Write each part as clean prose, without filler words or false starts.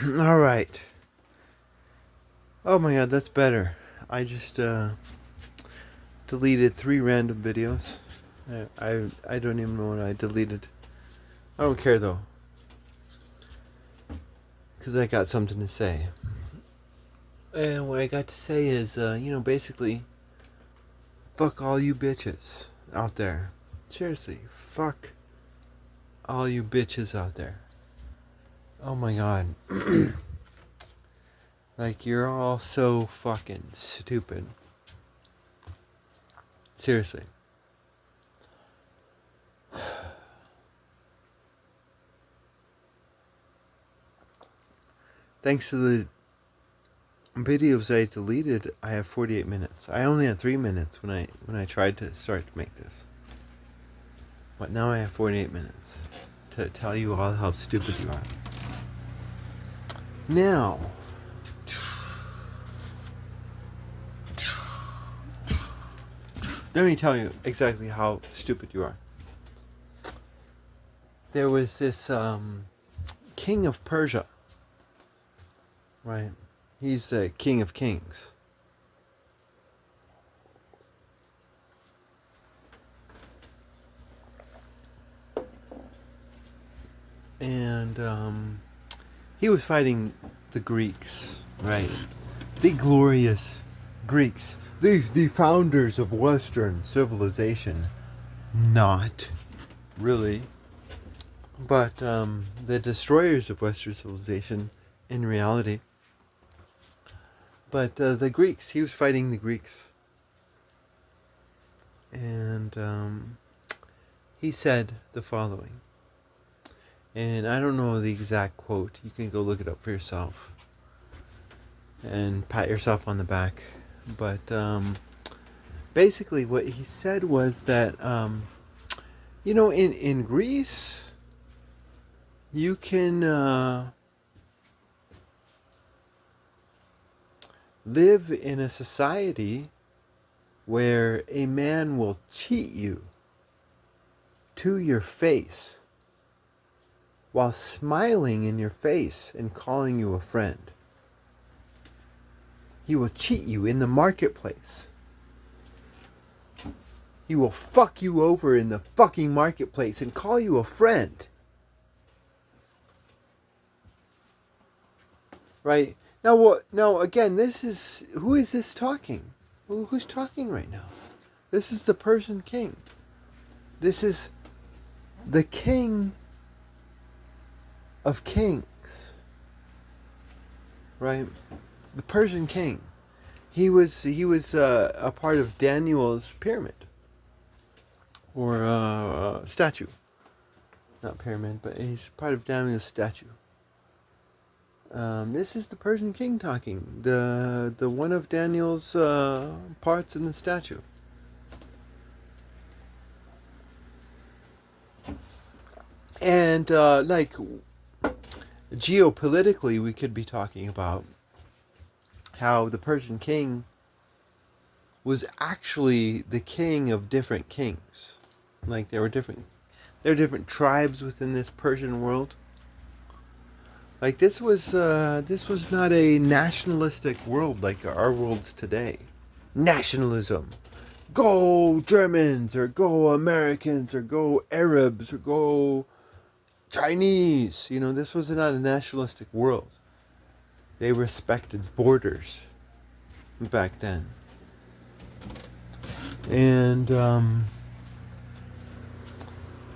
All right. Oh my god, that's better. I just deleted 3 random videos. I don't even know what I deleted. I don't care though, because I got something to say. And what I got to say is, basically, fuck all you bitches out there. Seriously, fuck all you bitches out there. Oh my god. Like, you're all so fucking stupid. Seriously. Thanks to the videos I deleted, I have 48 minutes. I only had 3 minutes when I tried to start to make this. But now I have 48 minutes to tell you all how stupid you are. Now, let me tell you exactly how stupid you are. There was this king of Persia, right? He's the king of kings. And he was fighting the Greeks, right? The glorious Greeks, the founders of Western civilization. Not really, but the destroyers of Western civilization in reality. But the Greeks, he was fighting the Greeks. And he said the following. And I don't know the exact quote. You can go look it up for yourself and pat yourself on the back. But basically, what he said was that, in Greece, you can live in a society where a man will cheat you to your face while smiling in your face and calling you a friend. He will cheat you in the marketplace. He will fuck you over in the fucking marketplace and call you a friend. Right? Now what? Now again, who is this talking? Who's talking right now? This is the Persian king. This is the king of kings, right? The Persian king. He was a part of Daniel's pyramid or statue. Not pyramid, but he's part of Daniel's statue. This is the Persian king talking. The one of Daniel's parts in the statue. And geopolitically, we could be talking about how the Persian king was actually the king of different kings. Like there were different tribes within this Persian world. Like this was not a nationalistic world like our worlds today. Nationalism. Go Germans or go Americans or go Arabs or go Chinese. This was not a nationalistic world. They respected borders back then. And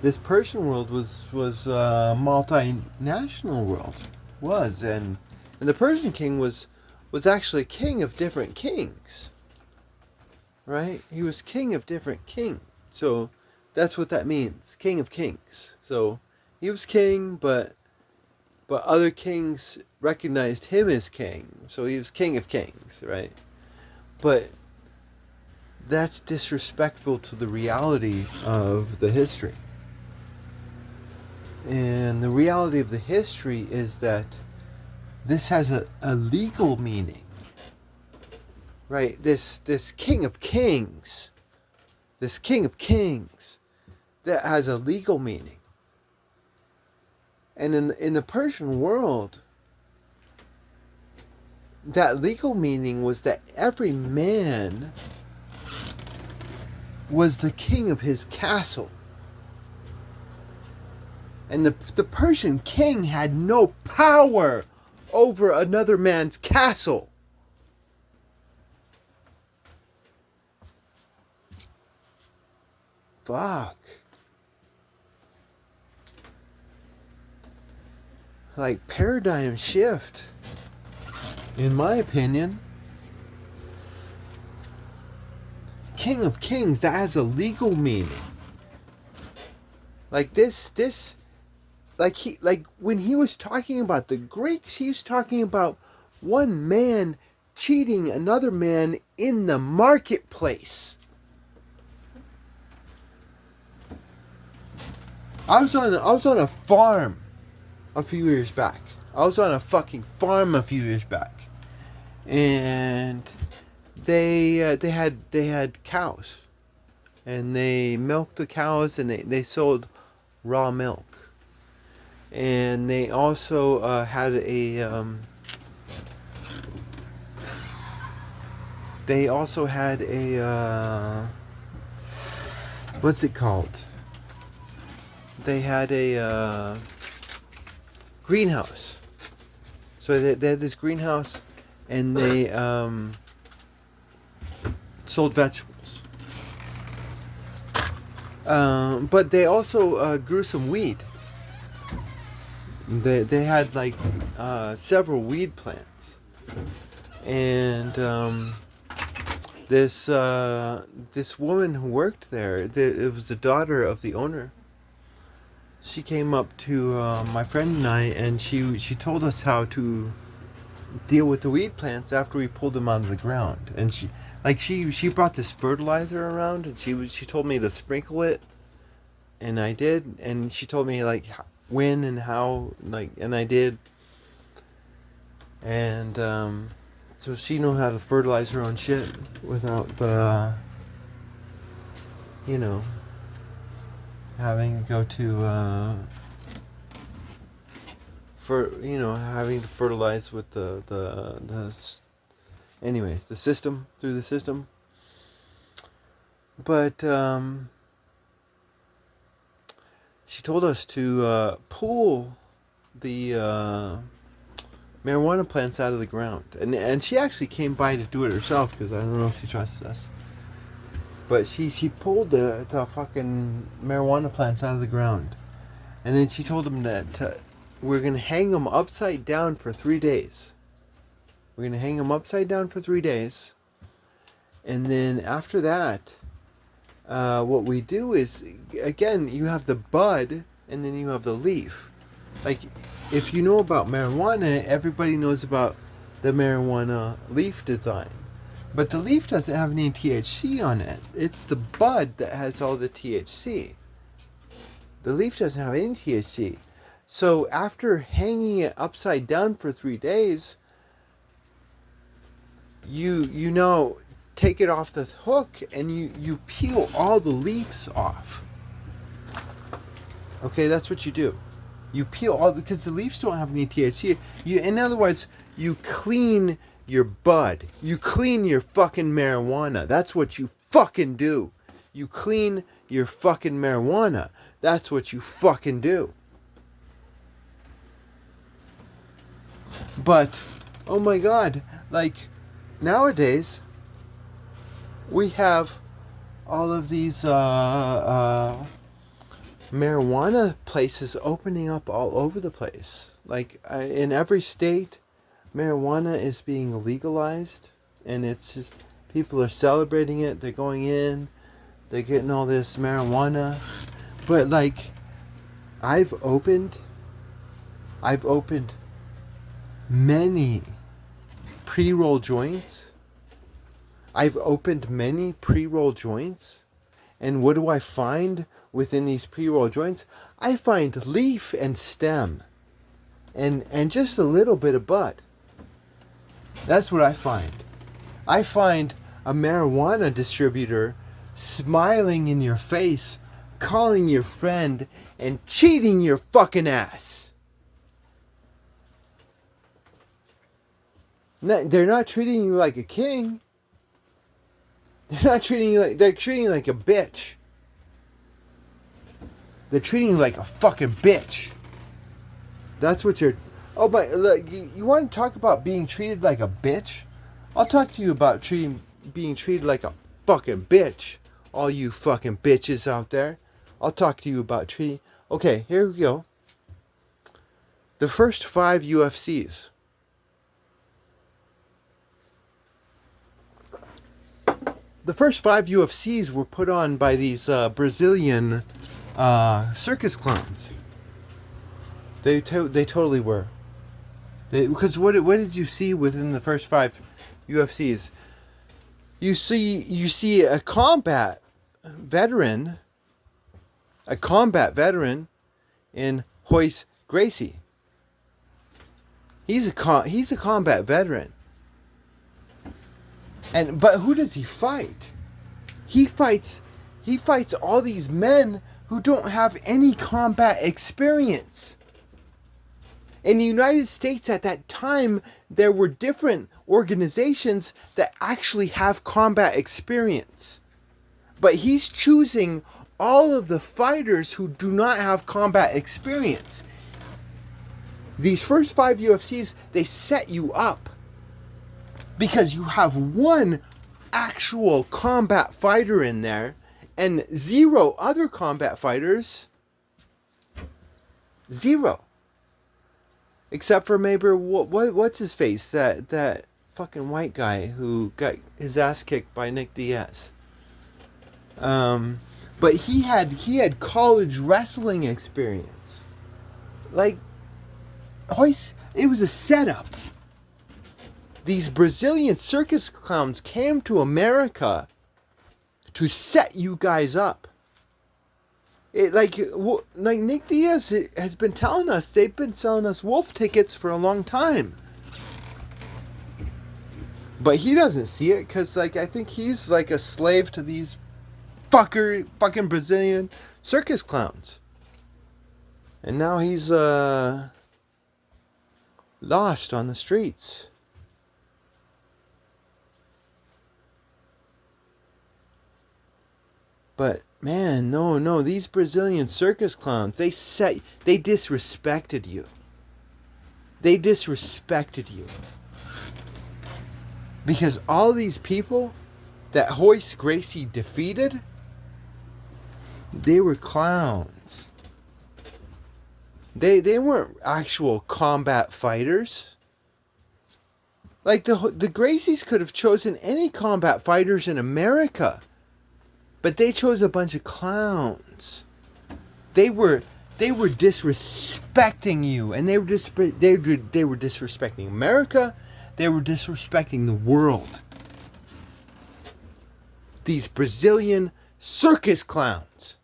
this Persian world was a multinational world. And the Persian king was actually king of different kings. Right? He was king of different kings. So that's what that means. King of kings. So he was king, but other kings recognized him as king. So he was king of kings, right? But that's disrespectful to the reality of the history. And the reality of the history is that this has a legal meaning. Right? This king of kings. This king of kings that has a legal meaning. And in the Persian world, that legal meaning was that every man was the king of his castle. And the Persian king had no power over another man's castle. Fuck. Like, paradigm shift, in my opinion. King of Kings, that has a legal meaning. Like like when he was talking about the Greeks, he was talking about one man cheating another man in the marketplace. I was on a farm a few years back. I was on a fucking farm a few years back, and they had cows, and they milked the cows, and they sold raw milk, and they also had a what's it called? They had a greenhouse. So they had this greenhouse, and they sold vegetables. But they also grew some weed. They had like several weed plants, and this woman who worked there, it was the daughter of the owner. She came up to my friend and I, and she told us how to deal with the weed plants after we pulled them out of the ground. And she brought this fertilizer around, and she told me to sprinkle it, and I did. And she told me like when and how, like, and I did. And so she knew how to fertilize her own shit without the having to go to having to fertilize with the anyways, the system, through the system. But she told us to pull the marijuana plants out of the ground, and she actually came by to do it herself, because I don't know if she trusted us. But she pulled the fucking marijuana plants out of the ground. And then she told them that we're going to hang them upside down for 3 days. We're going to hang them upside down for 3 days. And then after that, what we do is, again, you have the bud and then you have the leaf. Like, if you know about marijuana, everybody knows about the marijuana leaf design. But the leaf doesn't have any THC on it. It's the bud that has all the THC. The leaf doesn't have any THC. So after hanging it upside down for 3 days, you now take it off the hook, and you peel all the leaves off. Okay, that's what you do. You peel all, because the leaves don't have any THC. In other words, you clean your bud. You clean your fucking marijuana. That's what you fucking do. You clean your fucking marijuana. That's what you fucking do. But, oh my god, like, nowadays, we have all of these marijuana places opening up all over the place. Like, in every state, marijuana is being legalized, and it's just, people are celebrating it. They're going in, they're getting all this marijuana. But like, I've opened many pre-roll joints. I've opened many pre-roll joints, and what do I find within these pre-roll joints? I find leaf and stem, and just a little bit of bud. That's what I find. I find a marijuana distributor smiling in your face, calling your friend, and cheating your fucking ass. They're not treating you like a king. They're not treating you like, they're treating you like a bitch. They're treating you like a fucking bitch. That's what you're. Oh my! Look, you want to talk about being treated like a bitch? I'll talk to you about being treated like a fucking bitch. All you fucking bitches out there. I'll talk to you about treating. Okay, here we go. The first 5 UFCs. The first 5 UFCs were put on by these Brazilian circus clowns. They totally were. Because what did you see within the first 5 UFCs? You see a combat veteran in Royce Gracie. He's a combat veteran. But who does he fight? He fights all these men who don't have any combat experience. In the United States at that time, there were different organizations that actually have combat experience. But he's choosing all of the fighters who do not have combat experience. These first 5 UFCs, they set you up. Because you have one actual combat fighter in there and 0 other combat fighters. 0. Except for maybe what's his face? That fucking white guy who got his ass kicked by Nick Diaz. But he had college wrestling experience. Like, it was a setup. These Brazilian circus clowns came to America to set you guys up. Like Nick Diaz has been telling us, they've been selling us wolf tickets for a long time. But he doesn't see it because, like, I think he's like a slave to these fucking Brazilian circus clowns. And now he's lost on the streets. But man, no, these Brazilian circus clowns, they disrespected you. They disrespected you. Because all these people that Royce Gracie defeated, they were clowns. They weren't actual combat fighters. Like the Gracies could have chosen any combat fighters in America. But they chose a bunch of clowns. They were disrespecting you, and they were disrespecting America. They were disrespecting the world. These Brazilian circus clowns.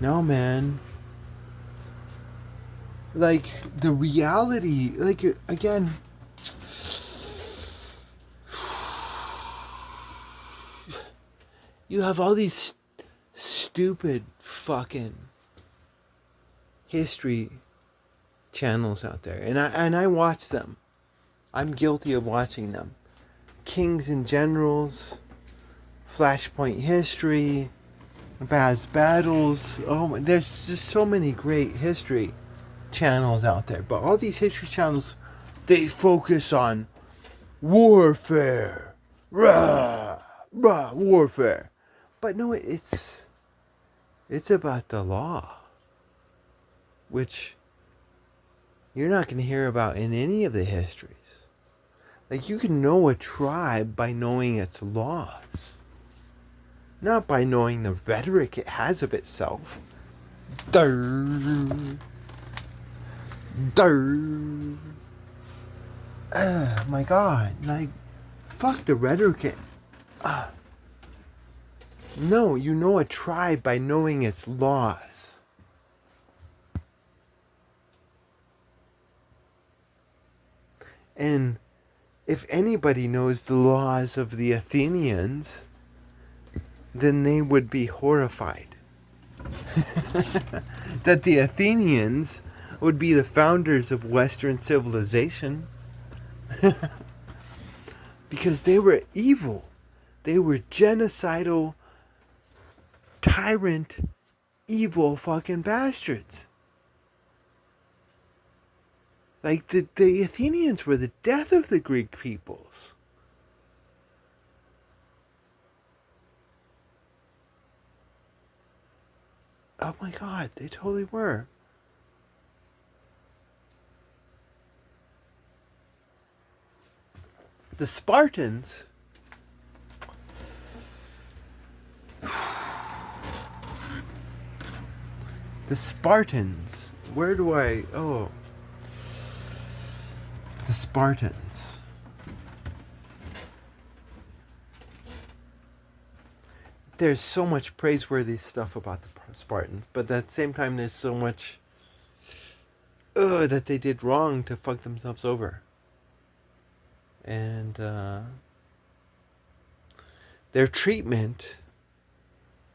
No, man. Like, the reality, like, again, you have all these stupid fucking history channels out there, and I watch them. I'm guilty of watching them. Kings and Generals, Flashpoint History, Baz Battles. Oh, there's just so many great history channels out there. But all these history channels, they focus on warfare. Rah, rah, warfare. But no, it's about the law, which you're not going to hear about in any of the histories. Like, you can know a tribe by knowing its laws. Not by knowing the rhetoric it has of itself. Durr. Durr. My God. Like, fuck the rhetoric. No, you know a tribe by knowing its laws. And if anybody knows the laws of the Athenians, then they would be horrified. That the Athenians would be the founders of Western civilization. Because they were evil. They were genocidal, tyrant, evil fucking bastards. Like, the Athenians were the death of the Greek peoples. Oh my god, they totally were. The Spartans. The Spartans. Where do I... Oh. The Spartans. There's so much praiseworthy stuff about the Spartans, but at the same time there's so much that they did wrong to fuck themselves over. And their treatment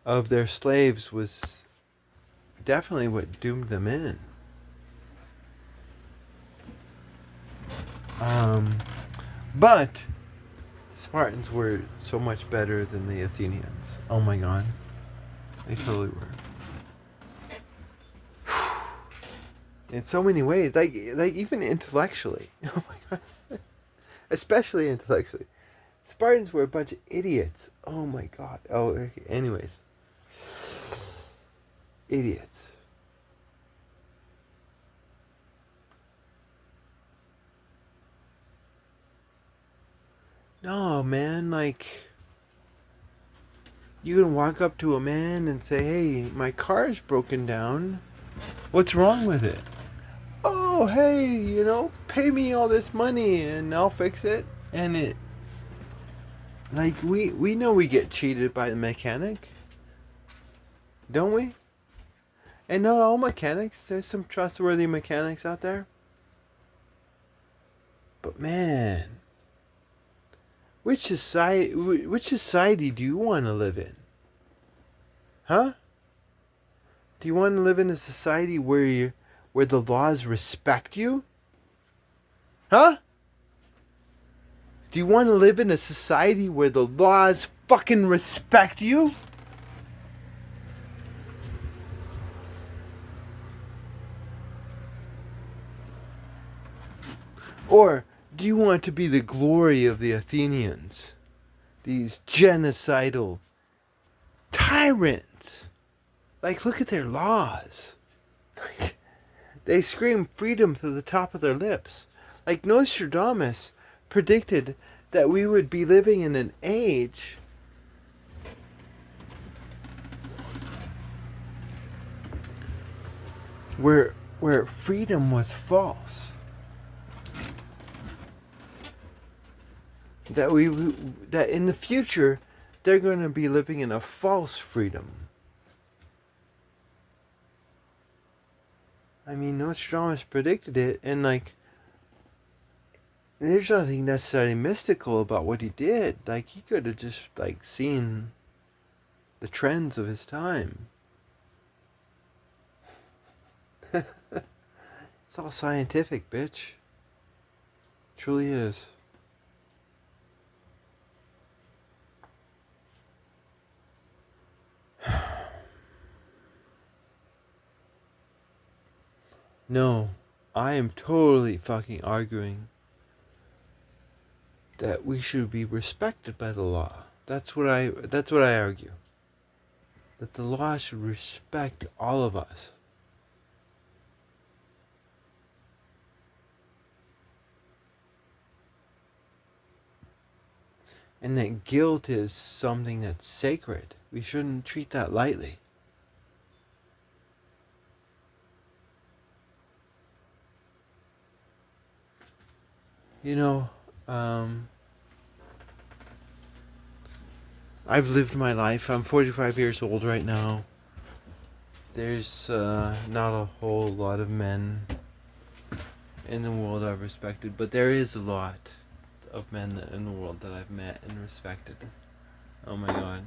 of their slaves was definitely what doomed them in. But the Spartans were so much better than the Athenians. Oh my god. They totally were. In so many ways. Like even intellectually. Oh my god. Especially intellectually. Spartans were a bunch of idiots. Oh my god. Oh, okay. Anyways. Idiots. No, man, like, you can walk up to a man and say, hey, my car's broken down. What's wrong with it? Oh, hey, pay me all this money and I'll fix it. And it, like, we know we get cheated by the mechanic. Don't we? And not all mechanics. There's some trustworthy mechanics out there. But man, which society do you want to live in? Huh? Do you want to live in a society where the laws respect you? Huh? Do you want to live in a society where the laws fucking respect you? Or do you want to be the glory of the Athenians? These genocidal tyrants. Like, look at their laws. Like, they scream freedom to the top of their lips. Like, Nostradamus predicted that we would be living in an age where freedom was false. That in the future they're going to be living in a false freedom. I mean, Nostradamus predicted it, and like, there's nothing necessarily mystical about what he did. Like, he could have just like seen the trends of his time. It's all scientific, bitch. It truly is. No, I am totally fucking arguing that we should be respected by the law. That's what I argue. That the law should respect all of us. And that guilt is something that's sacred. We shouldn't treat that lightly. I've lived my life. I'm 45 years old right now. There's not a whole lot of men in the world I've respected, but there is a lot of men in the world that I've met and respected. Oh my god.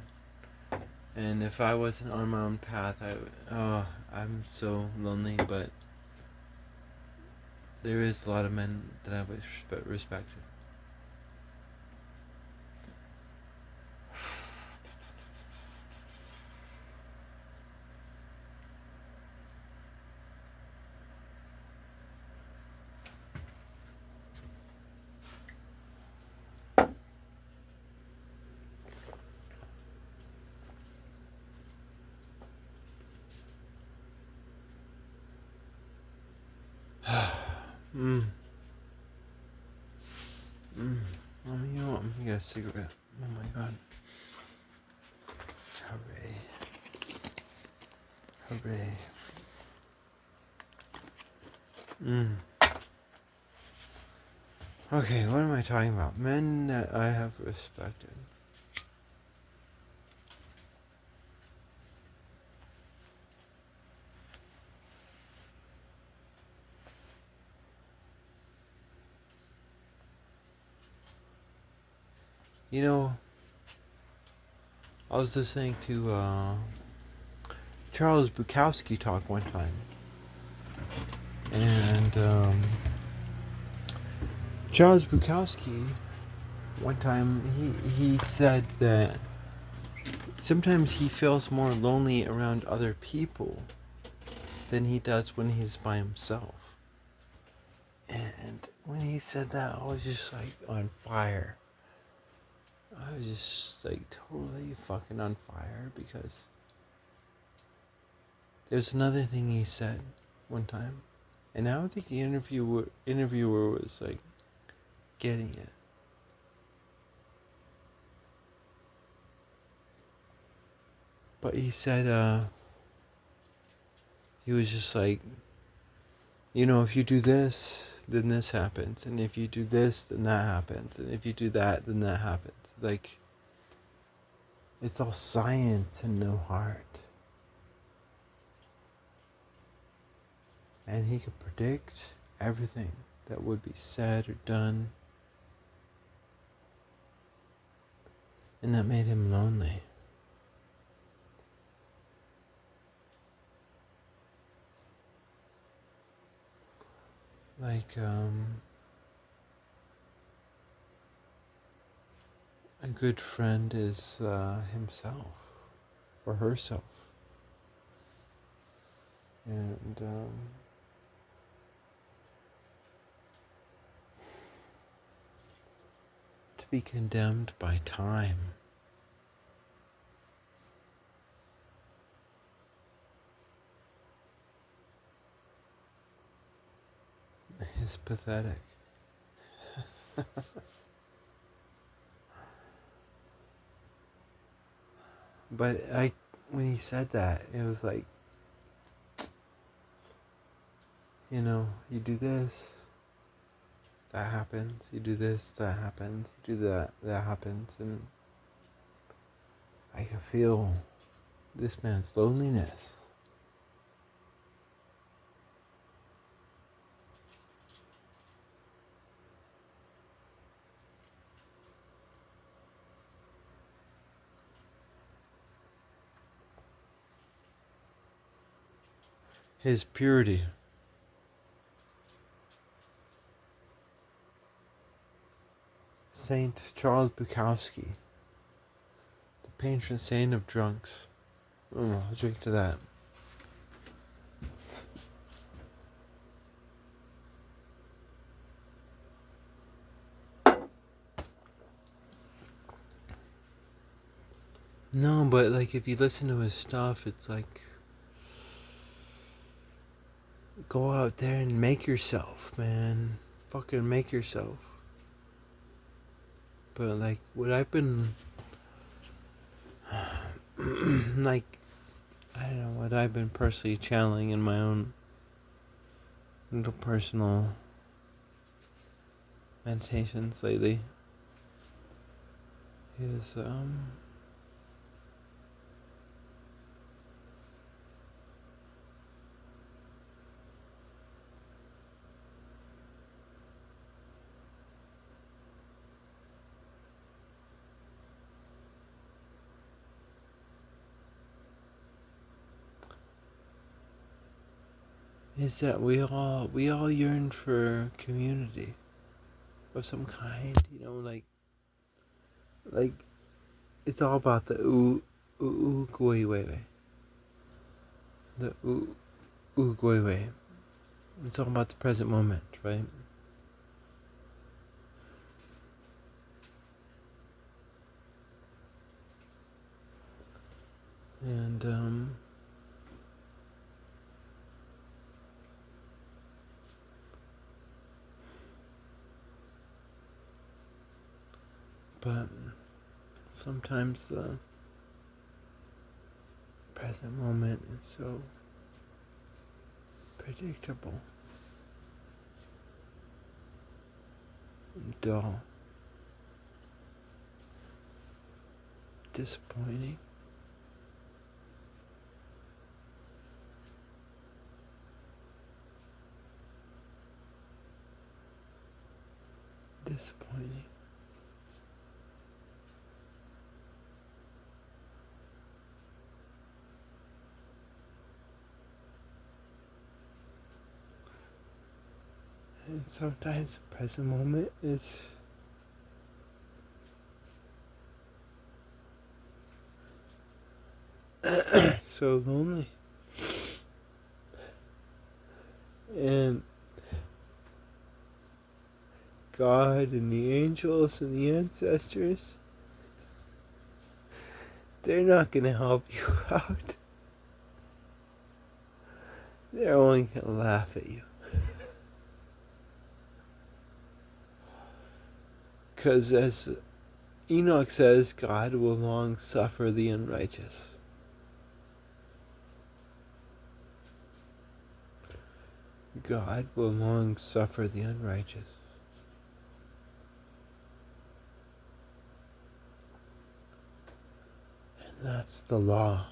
And if I wasn't on my own path, I'm so lonely, but there is a lot of men that I respect. mm. You know what? I'm gonna get a cigarette. Oh my god. Hooray. Hooray. Okay, what am I talking about? Men that I have respected. You know, I was listening to Charles Bukowski talk one time. And Charles Bukowski, one time, he said that sometimes he feels more lonely around other people than he does when he's by himself. And when he said that, I was just like on fire. I was just like totally fucking on fire because there's another thing he said one time, and I don't think the interviewer was like getting it. But he said, he was just like, you know, if you do this, then this happens, and if you do this, then that happens, and if you do that, then that happens. Like, it's all science and no heart. And he could predict everything that would be said or done. And that made him lonely. Like, a good friend is himself or herself. And to be condemned by time is pathetic. But when he said that, it was like, you know, you do this, that happens. You do this, that happens. You do that, that happens. And I can feel this man's loneliness. His purity. Saint Charles Bukowski, the patron saint of drunks. I'll drink to that. No, but like if you listen to his stuff, it's like, go out there and make yourself, man. Fucking make yourself. But like what I've been like, I don't know, what I've been personally channeling in my own little personal meditations lately is is that we all yearn for community of some kind, like it's all about the Uguaywe. The Uguaywe. It's all about the present moment, right? And but sometimes the present moment is so predictable and dull, disappointing. Disappointing. And sometimes the present moment is so lonely. And God and the angels and the ancestors, they're not going to help you out. They're only going to laugh at you. Because as Enoch says, God will long suffer the unrighteous. God will long suffer the unrighteous. And that's the law.